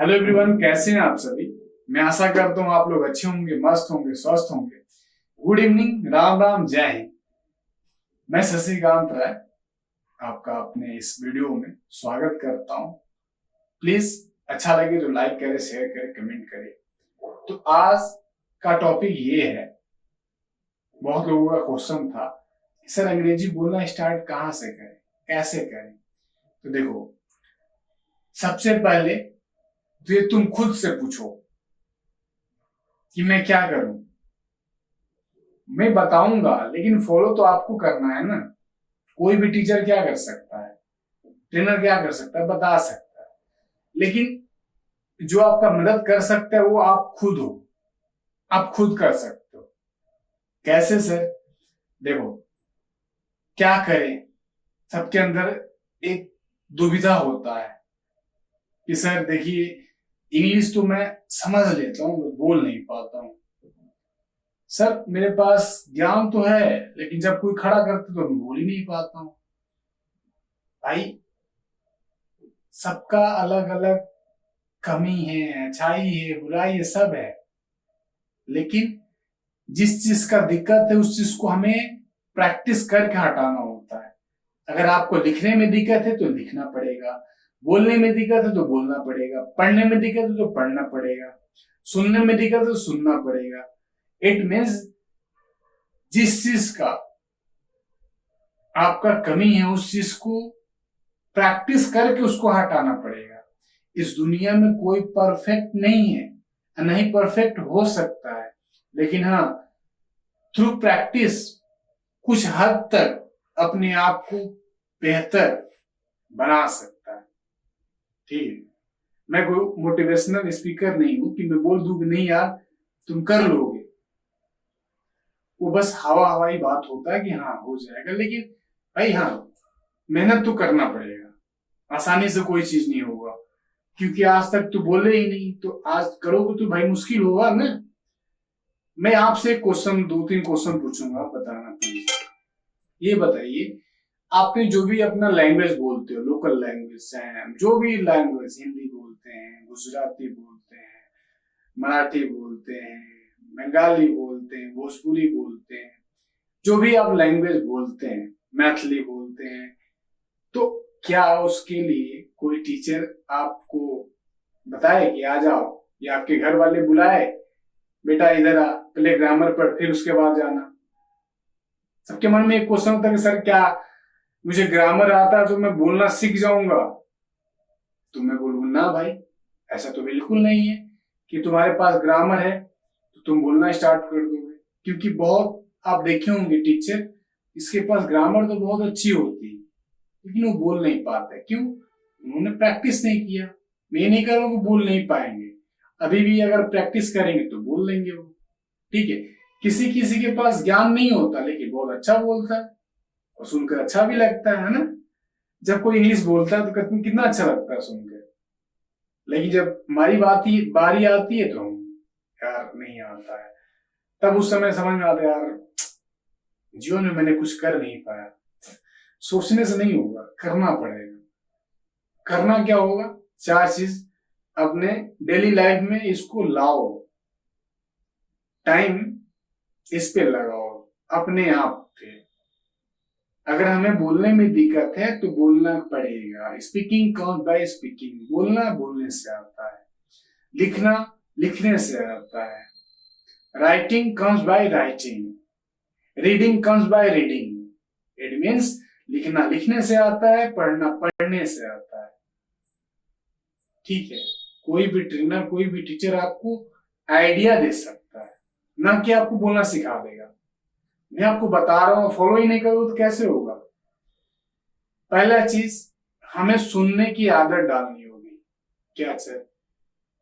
Hello everyone, कैसे हैं आप सभी। मैं आशा करता हूँ आप लोग अच्छे होंगे, मस्त होंगे, स्वस्थ होंगे। गुड इवनिंग, राम राम, जय हिंद। मैं शशिकांत राय आपका अपने इस वीडियो में स्वागत करता हूँ। प्लीज अच्छा लगे तो लाइक करें, शेयर करें, कमेंट करें। तो आज का टॉपिक ये है, बहुत लोगों का क्वेश्चन था सर अंग्रेजी बोलना स्टार्ट कहाँ से करें, कैसे करें। तो देखो, सबसे पहले तो ये तुम खुद से पूछो कि मैं क्या करूं। मैं बताऊंगा लेकिन फॉलो तो आपको करना है ना। कोई भी टीचर क्या कर सकता है, ट्रेनर क्या कर सकता है, बता सकता है, लेकिन जो आपका मदद कर सकता है वो आप खुद हो। आप खुद कर सकते हो। कैसे सर? देखो, क्या करें, सबके अंदर एक दुविधा होता है कि सर देखिए, इंग्लिश तो मैं समझ लेता हूँ, मैं बोल नहीं पाता हूँ। सर मेरे पास ज्ञान तो है लेकिन जब कोई खड़ा करते तो मैं बोल ही नहीं पाता हूँ। भाई, सबका अलग अलग कमी है, अच्छाई है, बुराई है, सब है। लेकिन जिस चीज का दिक्कत है उस चीज को हमें प्रैक्टिस करके हटाना होता है। अगर आपको लिखने में दिक्कत है तो लिखना पड़ेगा, बोलने में दिक्कत है तो बोलना पड़ेगा, पढ़ने में दिक्कत है तो पढ़ना पड़ेगा, सुनने में दिक्कत है तो सुनना पड़ेगा। इट मीन्स जिस चीज का आपका कमी है उस चीज को प्रैक्टिस करके उसको हटाना पड़ेगा। इस दुनिया में कोई परफेक्ट नहीं है, नहीं परफेक्ट हो सकता है, लेकिन हाँ, थ्रू प्रैक्टिस कुछ हद तक अपने आप को बेहतर बना सकता है। ठीक है, मैं कोई मोटिवेशनल स्पीकर नहीं हूं कि मैं बोल दूं कि नहीं यार तुम कर लोगे। वो बस हवा हवाई बात होता है कि हाँ हो जाएगा, लेकिन भाई हाँ, मेहनत तो करना पड़ेगा। आसानी से कोई चीज नहीं होगा, क्योंकि आज तक तो बोले ही नहीं, तो आज करोगे तो भाई मुश्किल होगा ना। मैं आपसे क्वेश्चन, दो तीन क्वेश्चन पूछूंगा, बताना प्लीज। ये बताइए, आपने जो भी अपना लैंग्वेज बोलते हो, लोकल लैंग्वेज है, जो भी लैंग्वेज, हिंदी बोलते हैं, गुजराती बोलते हैं, मराठी बोलते हैं, बंगाली बोलते हैं, भोजपुरी बोलते हैं, जो भी आप लैंग्वेज बोलते हैं, मैथिली बोलते हैं, तो क्या उसके लिए कोई टीचर आपको बताए कि आ जाओ, या आपके घर वाले बुलाए बेटा इधर आ, पहले ग्रामर पढ़ फिर उसके बाद जाना। सबके मन में एक क्वेश्चन होता है कि सर क्या मुझे ग्रामर आता है तो मैं बोलना सीख जाऊंगा? तो मैं बोलूंगा ना भाई, ऐसा तो बिल्कुल नहीं है कि तुम्हारे पास ग्रामर है तो तुम बोलना स्टार्ट कर दोगे। क्योंकि बहुत आप देखे होंगे टीचर, इसके पास ग्रामर तो बहुत अच्छी होती है लेकिन वो बोल नहीं पाते। क्यों? उन्होंने प्रैक्टिस नहीं किया। मैं नहीं कह रहा हूं वो बोल नहीं पाएंगे, अभी भी अगर प्रैक्टिस करेंगे तो बोल लेंगे वो। ठीक है, किसी किसी के पास ज्ञान नहीं होता लेकिन बहुत अच्छा बोलता है और सुनकर अच्छा भी लगता है ना। जब कोई इंग्लिश बोलता है तो कितना अच्छा लगता है सुनकर, लेकिन जब हमारी बारी आती है तो हम यार नहीं आता है, तब उस समय समझ में आता है यार जीवन में मैंने कुछ कर नहीं पाया। सोचने से नहीं होगा, करना पड़ेगा। करना क्या होगा? चार चीज अपने डेली लाइफ में इसको लाओ, टाइम इस पे लगाओ अपने आप पे। अगर हमें बोलने में दिक्कत है तो बोलना पड़ेगा। स्पीकिंग कम्स बाय स्पीकिंग, बोलना बोलने से आता है, लिखना लिखने से आता है, writing comes by writing, reading comes by reading. It means लिखना लिखने से आता है, पढ़ना पढ़ने से आता है। ठीक है, कोई भी ट्रेनर, कोई भी टीचर आपको आइडिया दे सकता है, ना कि आपको बोलना सिखा देगा। मैं आपको बता रहा हूं, फॉलो ही नहीं करोगे तो कैसे होगा? पहला चीज, हमें सुनने की आदत डालनी होगी। क्या सर?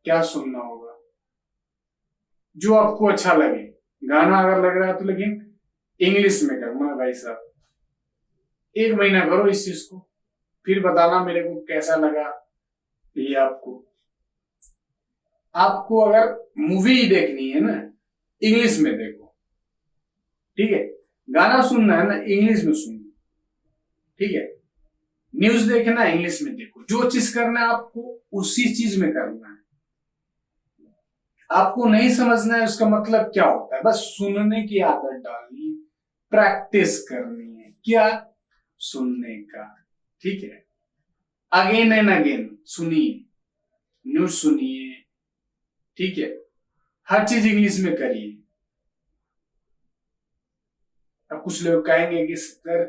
क्या सुनना होगा? जो आपको अच्छा लगे। गाना अगर लग रहा है तो लेकिन इंग्लिश में करना भाई साहब। 1 महीना करो इस चीज को, फिर बताना मेरे को कैसा लगा। ये आपको अगर मूवी देखनी है ना, इंग्लिश में देखो। ठीक है, गाना सुनना है ना, इंग्लिश में सुनो। ठीक है, न्यूज देखना इंग्लिश में देखो। जो चीज करना है आपको उसी चीज में करना है। आपको नहीं समझना है उसका मतलब क्या होता है, बस सुनने की आदत डालनी है, प्रैक्टिस करनी है, क्या सुनने का। ठीक है, अगेन एंड अगेन सुनिए, न्यूज सुनिए, ठीक है, हर चीज इंग्लिश में करिए। अब कुछ लोग कहेंगे कि सर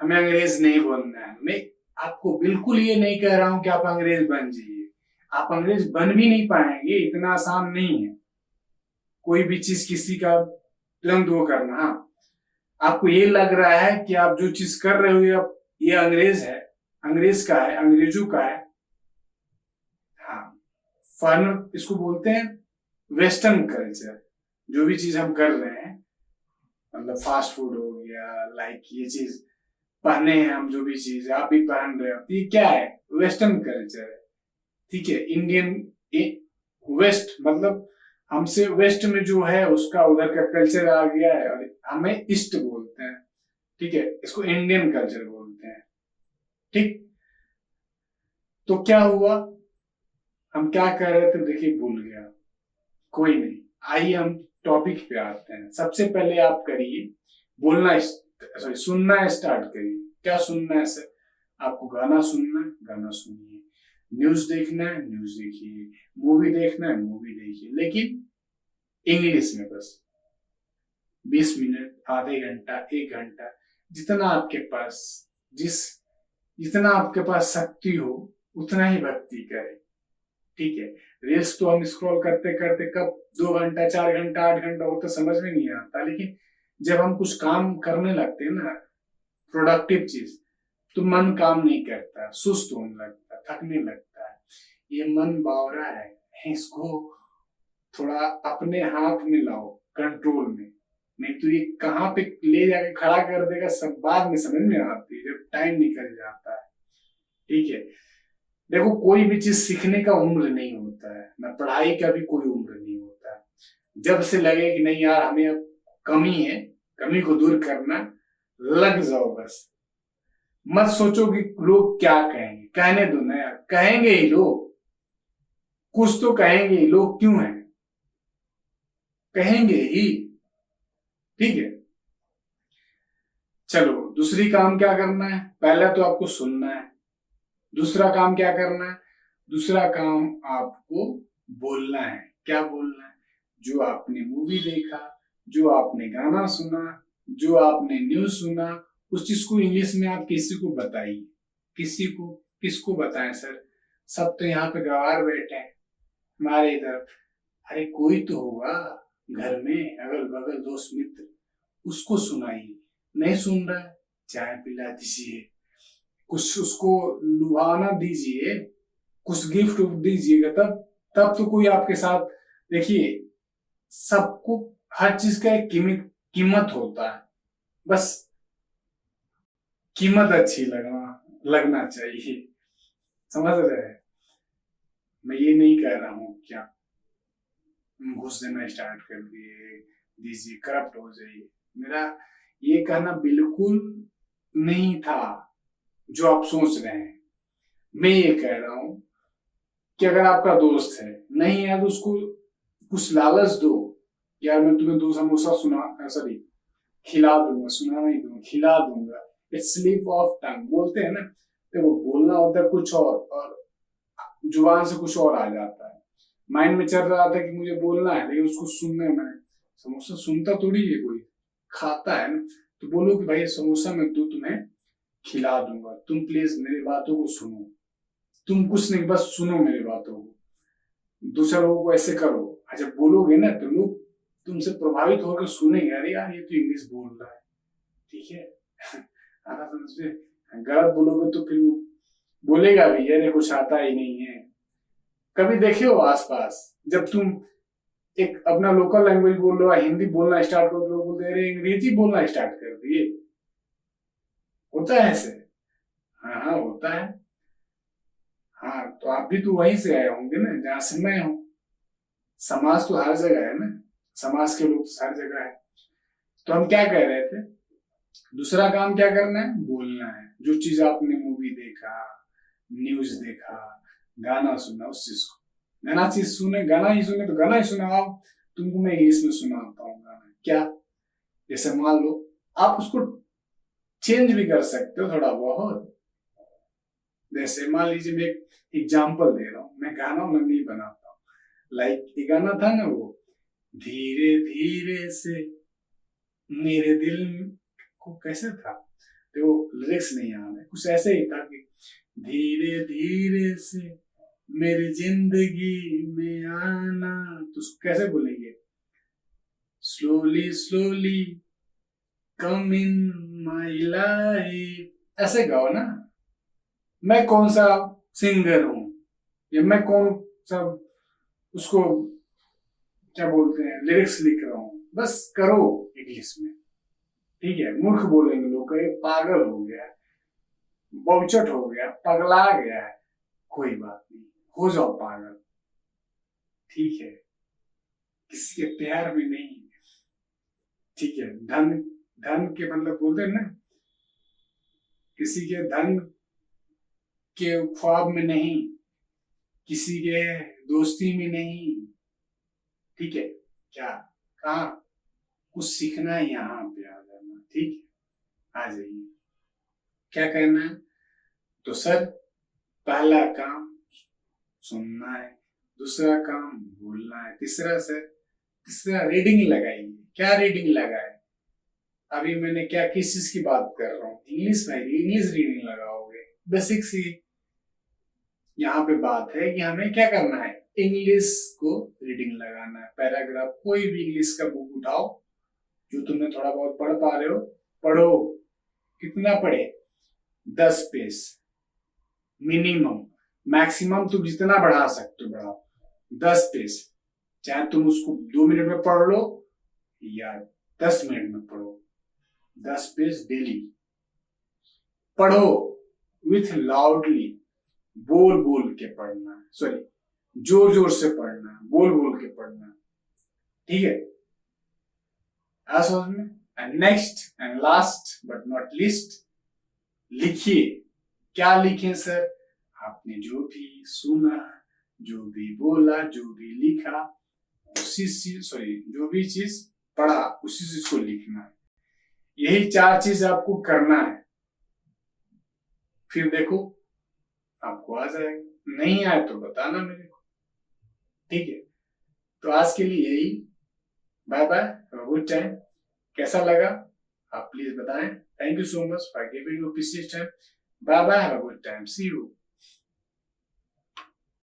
हमें अंग्रेज नहीं बोलना है, मैं आपको बिल्कुल ये नहीं कह रहा हूं कि आप अंग्रेज बन जाइए, आप अंग्रेज बन भी नहीं पाएंगे, इतना आसान नहीं है कोई भी चीज किसी का तुरंत वो करना। हाँ, आपको ये लग रहा है कि आप जो चीज कर रहे हो ये अंग्रेज है, अंग्रेज का है, अंग्रेजों का है। हाँ, फॉरेनर इसको बोलते हैं वेस्टर्न कल्चर। जो भी चीज हम कर रहे हैं, मतलब फास्ट फूड हो गया, लाइक ये चीज पहने हैं हम, जो भी चीज आप भी पहन रहे हो, तो ये क्या है, वेस्टर्न कल्चर है। ठीक है, इंडियन वेस्ट मतलब हमसे वेस्ट में जो है उसका उधर का कल्चर आ गया है, और हमें ईस्ट बोलते हैं। ठीक है, इसको इंडियन कल्चर बोलते हैं। ठीक, तो क्या हुआ, हम क्या कर रहे थे, देखिए भूल गया, कोई नहीं, आइए हम टॉपिक पे आते हैं। सबसे पहले आप करिए बोलना, सॉरी सुनना स्टार्ट करिए। क्या सुनना है सर, आपको गाना सुनना है, गाना सुनिए, न्यूज देखना है, न्यूज देखिए, मूवी देखना है, मूवी देखिए, लेकिन इंग्लिश में बस 20 मिनट, आधे घंटा, 1 घंटा, जितना आपके पास जिस जितना आपके पास शक्ति हो उतना ही भक्ति करें। ठीक है, रील्स तो हम स्क्रॉल करते करते कब 2 घंटा, 4 घंटा, 8 घंटा होता समझ में नहीं आता, लेकिन जब हम कुछ काम करने लगते हैं ना, प्रोडक्टिव चीज, तो मन काम नहीं करता, सुस्त होने लगता, थकने लगता है। ये मन बावरा है, इसको थोड़ा अपने हाथ में लाओ, कंट्रोल में, नहीं तो ये कहाँ पे ले जाके खड़ा कर देगा सब बाद में समझ में आती है, जब टाइम निकल जाता है। ठीक है, देखो कोई भी चीज सीखने का उम्र नहीं होता है, ना पढ़ाई का भी कोई उम्र नहीं होता है। जब से लगे कि नहीं यार हमें अब कमी है, कमी को दूर करना, लग जाओ बस। मत सोचो कि लोग क्या कहेंगे, कहने दो ना यार, कहेंगे ही लोग, कुछ तो कहेंगे ही लोग, क्यों है, कहेंगे ही। ठीक है, चलो दूसरी काम क्या करना है, पहला तो आपको सुनना है, दूसरा काम क्या करना है, दूसरा काम आपको बोलना है। क्या बोलना है, जो आपने मूवी देखा, जो आपने गाना सुना, जो आपने न्यूज सुना, उस चीज को इंग्लिश में आप किसी को बताइए। किसी को, किसको बताएं सर, सब तो यहाँ पे गवार बैठे हैं हमारे इधर, अरे कोई तो होगा घर में, अगल बगल दोस्त मित्र, उसको सुनाइए। नहीं सुन रहा है, चाय पिला दीजिए, कुछ उसको लुभाना दीजिए, कुछ गिफ्ट दीजिएगा, तब तब तो कोई आपके साथ। देखिए सबको हर चीज का एक कीमत होता है, बस कीमत अच्छी लगना चाहिए, समझ रहे हैं। मैं ये नहीं कह रहा हूं क्या घुस देना स्टार्ट कर दीजिए, करप्ट हो जाइए, मेरा ये कहना बिल्कुल नहीं था जो आप सोच रहे हैं। मैं ये कह रहा हूं कि अगर आपका दोस्त है, नहीं है तो उसको कुछ लालच दो, यार मैं तुम्हें 2 समोसा सुना सॉरी खिला दूंगा, सुना नहीं दूंगा, खिला दूंगा। इट्स स्लिप ऑफ टंग बोलते हैं ना, तो वो बोलना होता है कुछ और जुबान से कुछ और आ जाता है। माइंड में चल रहा था कि मुझे बोलना है, लेकिन उसको सुनने में, समोसा सुनता थोड़ी है कोई, खाता है ना। तो बोलो कि भाई समोसा मैं तो तुम्हें खिला दूंगा, तुम प्लीज मेरी बातों को सुनो, तुम कुछ नहीं बस सुनो मेरी बातों को, दूसरे लोगों को ऐसे करो। जब बोलोगे ना तो लोग तुमसे प्रभावित होकर सुनेंगे, अरे यार ये तो इंग्लिश बोल रहा है। ठीक है आना समझ में, गलत बोलोगे तो फिर वो बोलेगा भी अरे कुछ आता ही नहीं है। कभी देखे हो आसपास, जब तुम एक अपना लोकल लैंग्वेज बोल रहे हो, हिंदी बोलना स्टार्ट करो, लोग बोलते हैं अंग्रेजी बोलना स्टार्ट कर दिए, होता है ऐसे। हाँ हाँ होता है। हाँ तो आप भी तो वहीं से आए होंगे ना जहां से मैं हूं, समाज तो हर जगह है ना, समाज के लोग हर जगह है। तो हम क्या कह रहे थे, दूसरा काम क्या करना है, बोलना है। जो चीज आपने मूवी देखा, न्यूज देखा, गाना सुना, उस चीज को गाना चीज सुने, गाना ही सुने तो गाना ही सुनाओ। तुमको मैं इंग्लिश में सुनाता हूँ गाना, क्या? जैसे मान लो आप उसको चेंज भी कर सकते हो थोड़ा बहुत। जैसे मान लीजिए मैं एक एग्जाम्पल दे रहा हूँ, मैं गाना वाना नहीं बनाता हूँ। लाइक ये गाना था ना वो, धीरे धीरे से मेरे दिल को, कैसे था तो लिरिक्स नहीं याद है, कुछ ऐसे ही था कि धीरे धीरे से मेरी जिंदगी में आना, तो उसको कैसे बोलेंगे? Slowly slowly come in my life, ऐसे गाओ ना। मैं कौन सा सिंगर हूं, या मैं कौन सा उसको क्या बोलते हैं लिरिक्स लिख रहा हूं, बस करो इंग्लिश में। ठीक है, मूर्ख बोलेंगे लोग, कहे पागल हो गया, बहुचट हो गया, पगला गया है। कोई बात नहीं, हो जाओ पागल, ठीक है, किसी के प्यार में नहीं। ठीक है, धन, धन के मतलब बोलते हैं ना, किसी के धन के ख्वाब में नहीं, किसी के दोस्ती में नहीं। ठीक है, क्या कहा? कुछ सीखना है यहाँ पे आ जाना, ठीक है, आ जाइए। क्या करना है? तो सर, पहला काम सुनना है, दूसरा काम बोलना है, तीसरा सर, तीसरा रीडिंग लगाइए। क्या रीडिंग लगाए? अभी मैंने क्या किस चीज की बात कर रहा हूँ? इंग्लिश में, इंग्लिश रीडिंग लगाओगे, बेसिक सी। यहाँ पे बात है कि हमें क्या करना है, इंग्लिश को रीडिंग लगाना है। पैराग्राफ कोई भी इंग्लिश का बुक उठाओ जो तुमने थोड़ा बहुत पढ़ पा रहे हो, पढ़ो। कितना पढ़े? 10 पेज मिनिमम, मैक्सिमम तुम जितना बढ़ा सकते हो बढ़ाओ। 10 पेज, चाहे तुम उसको 2 मिनट में पढ़ लो या 10 मिनट में पढ़ो। 10 पेज डेली पढ़ो, विथ लाउडली, बोल बोल के पढ़ना है, सॉरी जोर जोर से पढ़ना है, बोल बोल के पढ़ना है। ठीक है, आ समझ में? And next and last but not least, लिखिए। क्या लिखें सर? आपने जो भी सुना, जो भी बोला, जो भी लिखा, उसी सॉरी जो भी चीज पढ़ा उसी चीज को लिखना है। यही 4 चीज आपको करना है, फिर देखो आपको आ जाएगा। नहीं आए तो बताना मेरे को, ठीक है? तो आज के लिए यही, bye bye, have a good time. कैसा लगा आप प्लीज बताएं। Thank you so much for giving your precious time. Bye bye, have a good time, see you.